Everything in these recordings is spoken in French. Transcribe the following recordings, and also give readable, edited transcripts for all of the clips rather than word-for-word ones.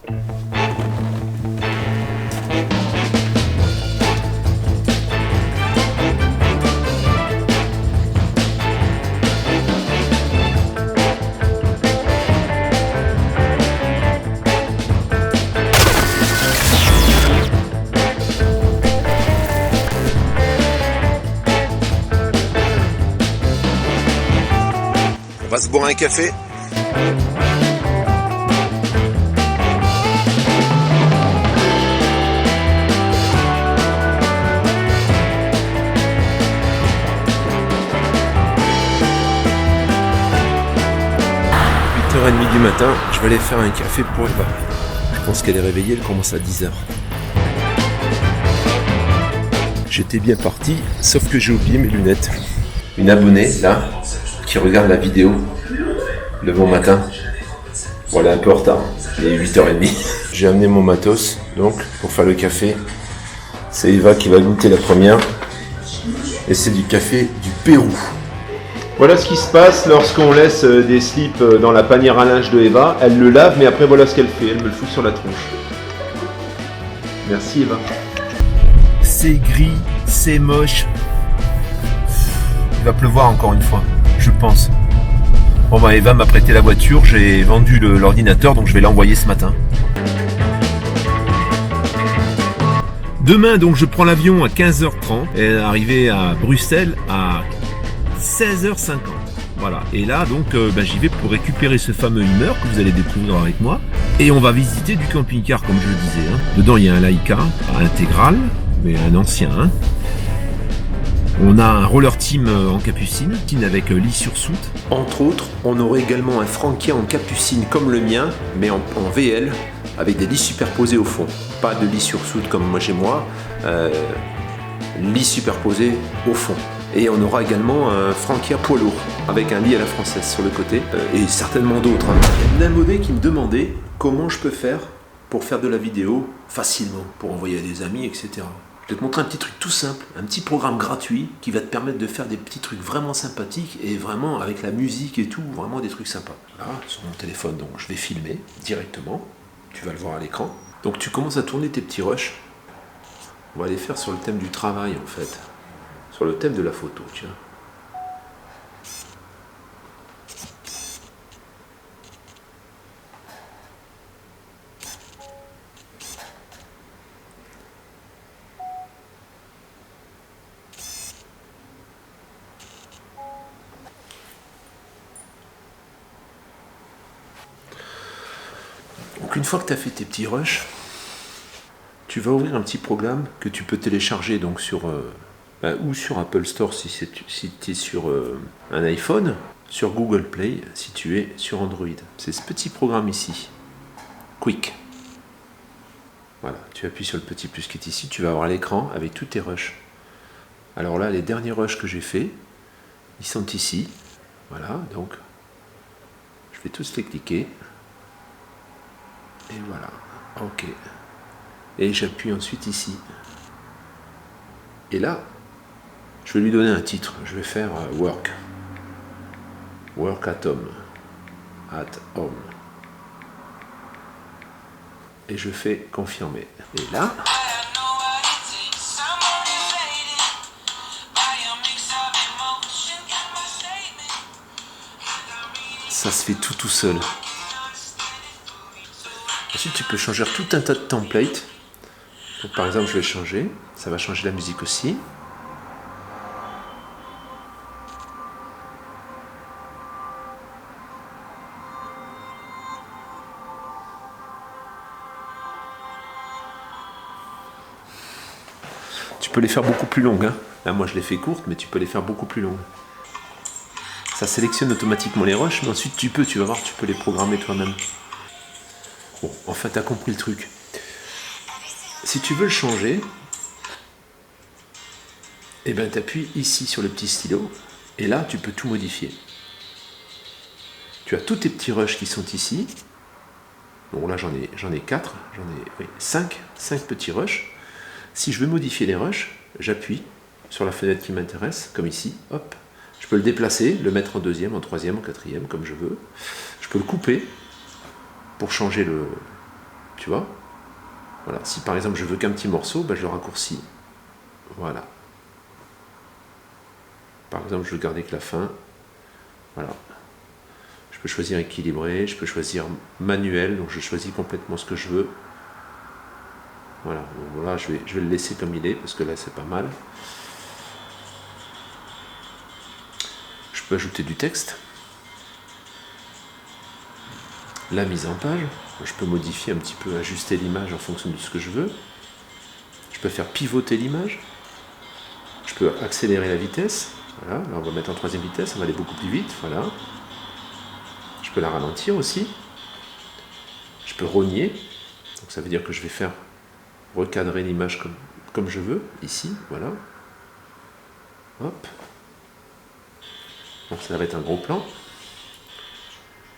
On va se boire un café. h 30 du matin, je vais aller faire un café pour Eva. Je pense qu'elle est réveillée, elle commence à 10h. J'étais bien parti, sauf que j'ai oublié mes lunettes. Une abonnée, là, qui regarde la vidéo le bon matin. Bon, elle est un peu en retard, il est 8h30. J'ai amené mon matos, donc, pour faire le café. C'est Eva qui va goûter la première. Et c'est du café du Pérou. Voilà ce qui se passe lorsqu'on laisse des slips dans la panière à linge de Eva. Elle le lave, mais après voilà ce qu'elle fait. Elle me le fout sur la tronche. Merci Eva. C'est gris, c'est moche. Il va pleuvoir encore une fois, je pense. Bon bah Eva m'a prêté la voiture, j'ai vendu l'ordinateur, donc je vais l'envoyer ce matin. Demain donc je prends l'avion à 15h30 et arrivé à Bruxelles à 16h50. Voilà. Et là donc j'y vais pour récupérer ce fameux Hummer que vous allez découvrir avec moi. Et on va visiter du camping-car comme je le disais. Dedans il y a un Laika, pas intégral, mais un ancien. On a un roller team en capucine avec lit sur soute. Entre autres, on aurait également un Frankia en capucine comme le mien, mais en VL, avec des lits superposés au fond. Pas de lit sur soute comme moi chez moi, lit superposé au fond. Et on aura également un Frankia poids lourd, avec un lit à la française sur le côté, et certainement d'autres. Il y a une abonnée qui me demandait comment je peux faire pour faire de la vidéo facilement, pour envoyer à des amis, etc. Je vais te montrer un petit truc tout simple, un petit programme gratuit qui va te permettre de faire des petits trucs vraiment sympathiques et vraiment avec la musique et tout, vraiment des trucs sympas. Là, sur mon téléphone, donc je vais filmer directement. Tu vas le voir à l'écran. Donc tu commences à tourner tes petits rushs. On va les faire sur le thème du travail en fait. Sur le thème de la photo, tiens. Donc une fois que tu as fait tes petits rushs, tu vas ouvrir un petit programme que tu peux télécharger donc sur, ou sur Apple Store si tu es sur un iPhone, sur Google Play si tu es sur Android. C'est ce petit programme ici, Quick. Voilà, tu appuies sur le petit plus qui est ici, tu vas avoir l'écran avec tous tes rushs. Alors là, les derniers rushs que j'ai fait, ils sont ici. Voilà, donc je vais tous les cliquer. Et voilà, ok. Et j'appuie ensuite ici. Et là, je vais lui donner un titre. Je vais faire Work. Work at home. At home. Et je fais confirmer. Et là, ça se fait tout seul. Ensuite, tu peux changer tout un tas de templates. Donc, par exemple, je vais changer. Ça va changer la musique aussi. Tu peux les faire beaucoup plus longues. Là, moi, je les fais courtes, mais tu peux les faire beaucoup plus longues. Ça sélectionne automatiquement les rushs, mais ensuite, tu vas voir, tu peux les programmer toi-même. Bon, enfin, tu as compris le truc. Si tu veux le changer, eh ben, tu appuies ici sur le petit stylo, et là, tu peux tout modifier. Tu as tous tes petits rushs qui sont ici. Bon, là, j'en ai 4, 5 petits rushs. Si je veux modifier les rushs, j'appuie sur la fenêtre qui m'intéresse, comme ici, hop. Je peux le déplacer, le mettre en deuxième, en troisième, en quatrième, comme je veux. Je peux le couper pour changer tu vois. Voilà, si par exemple je veux qu'un petit morceau, ben, je le raccourcis. Voilà. Par exemple, je veux garder que la fin. Voilà. Je peux choisir équilibré, je peux choisir manuel, donc je choisis complètement ce que je veux. Voilà, donc voilà, je vais le laisser comme il est, parce que là c'est pas mal. Je peux ajouter du texte. La mise en page, je peux modifier un petit peu, ajuster l'image en fonction de ce que je veux. Je peux faire pivoter l'image. Je peux accélérer la vitesse. Voilà, là on va mettre en 3e vitesse, on va aller beaucoup plus vite. Voilà. Je peux la ralentir aussi. Je peux rogner. Donc ça veut dire que je vais faire recadrer l'image comme je veux, ici, voilà. Hop. Donc ça va être un gros plan.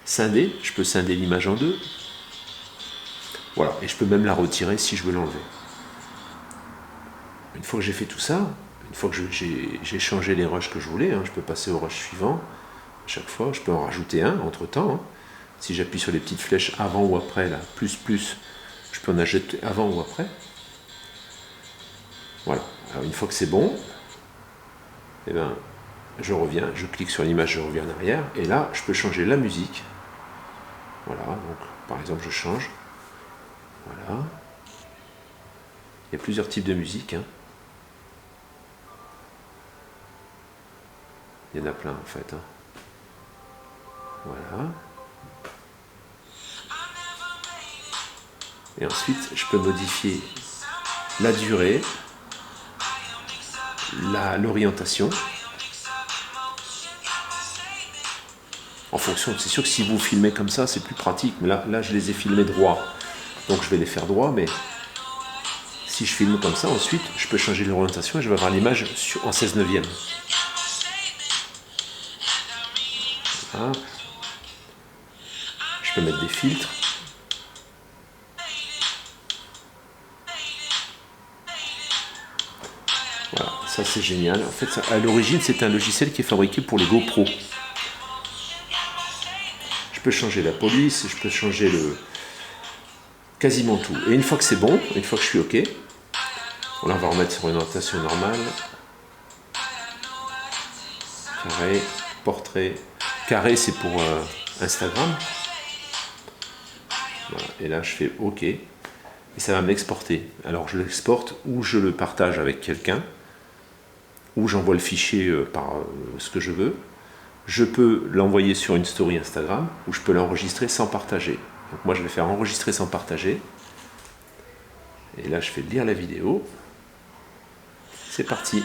Scinder, je peux scinder l'image en deux. Voilà, et je peux même la retirer si je veux l'enlever. Une fois que j'ai fait tout ça, une fois que j'ai changé les rushs que je voulais, je peux passer au rush suivant. À chaque fois, je peux en rajouter un entre temps. Si j'appuie sur les petites flèches avant ou après, là, plus, je peux en ajouter avant ou après. Voilà, alors une fois que c'est bon, eh ben, je reviens, je clique sur l'image, je reviens en arrière, et là, je peux changer la musique. Voilà, donc par exemple, je change. Voilà. Il y a plusieurs types de musique. Il y en a plein en fait. Voilà. Et ensuite, je peux modifier la durée, l'orientation. En fonction, c'est sûr que si vous filmez comme ça, c'est plus pratique. Mais là, je les ai filmés droit. Donc je vais les faire droit, mais si je filme comme ça, ensuite, je peux changer l'orientation et je vais avoir l'image en 16/9. Voilà. Je peux mettre des filtres. Voilà, ça c'est génial. En fait, à l'origine, c'est un logiciel qui est fabriqué pour les GoPro. Je peux changer la police, je peux changer quasiment tout. Et une fois que c'est bon, une fois que je suis OK, là on va remettre sur une orientation normale. Carré, portrait. Carré, c'est pour Instagram. Voilà. Et là, je fais OK. Et ça va m'exporter. Alors, je l'exporte ou je le partage avec quelqu'un, ou j'envoie le fichier par ce que je veux. Je peux l'envoyer sur une story Instagram, ou je peux l'enregistrer sans partager. Donc moi, je vais faire enregistrer sans partager. Et là, je fais lire la vidéo. C'est parti.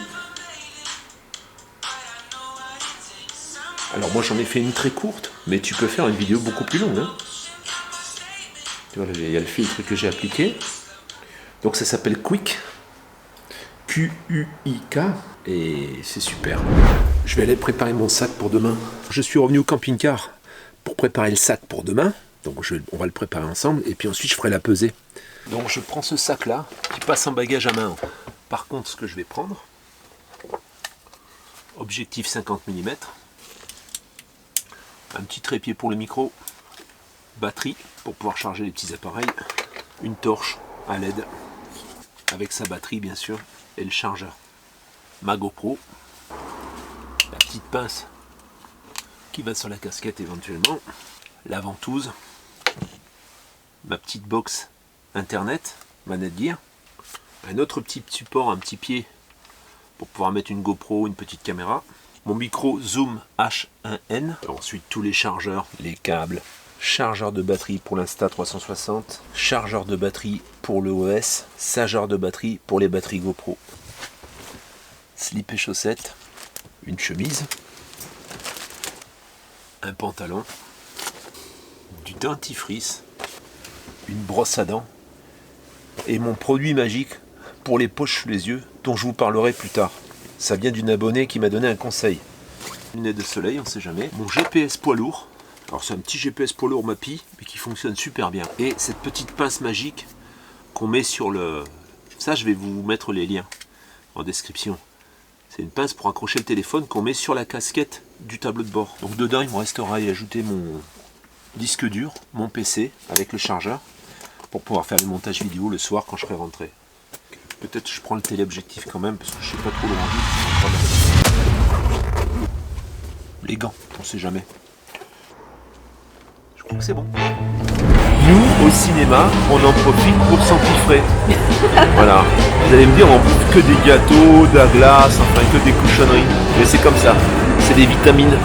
Alors moi, j'en ai fait une très courte, mais tu peux faire une vidéo beaucoup plus longue. Tu vois, il y a le filtre que j'ai appliqué. Donc ça s'appelle Quik. Q-U-I-K. Et c'est super. Je vais aller préparer mon sac pour demain. Je suis revenu au camping-car pour préparer le sac pour demain. Donc on va le préparer ensemble et puis ensuite je ferai la pesée. Donc je prends ce sac-là qui passe en bagage à main. Par contre, ce que je vais prendre, objectif 50 mm, un petit trépied pour le micro, batterie pour pouvoir charger les petits appareils, une torche à LED avec sa batterie bien sûr et le chargeur, ma GoPro, la petite pince qui va sur la casquette éventuellement, la ventouse, ma petite box internet, manette gear, un autre petit support, un petit pied pour pouvoir mettre une GoPro, une petite caméra, mon micro Zoom H1N, ensuite tous les chargeurs, les câbles, chargeur de batterie pour l'Insta360, chargeur de batterie pour le OS, chargeur de batterie pour les batteries GoPro, slip et chaussettes, une chemise, un pantalon, du dentifrice, une brosse à dents et mon produit magique pour les poches sous les yeux dont je vous parlerai plus tard. Ça vient d'une abonnée qui m'a donné un conseil. Lunettes de soleil, on sait jamais. Mon GPS poids lourd. Alors c'est un petit GPS poids lourd Mappy, mais qui fonctionne super bien. Et cette petite pince magique qu'on met sur le... Ça, je vais vous mettre les liens en description. C'est une pince pour accrocher le téléphone qu'on met sur la casquette du tableau de bord. Donc dedans, il me restera à y ajouter mon disque dur, mon PC avec le chargeur. pour pouvoir faire les montages vidéo le soir quand je serai rentré. Peut-être je prends le téléobjectif quand même parce que je sais pas trop le rendu. Les gants, on sait jamais. Je crois que c'est bon. Nous, au cinéma, on en profite pour s'empiffrer. Voilà. Vous allez me dire, on bouffe que des gâteaux, de la glace, enfin que des cochonneries. Mais c'est comme ça. C'est des vitamines.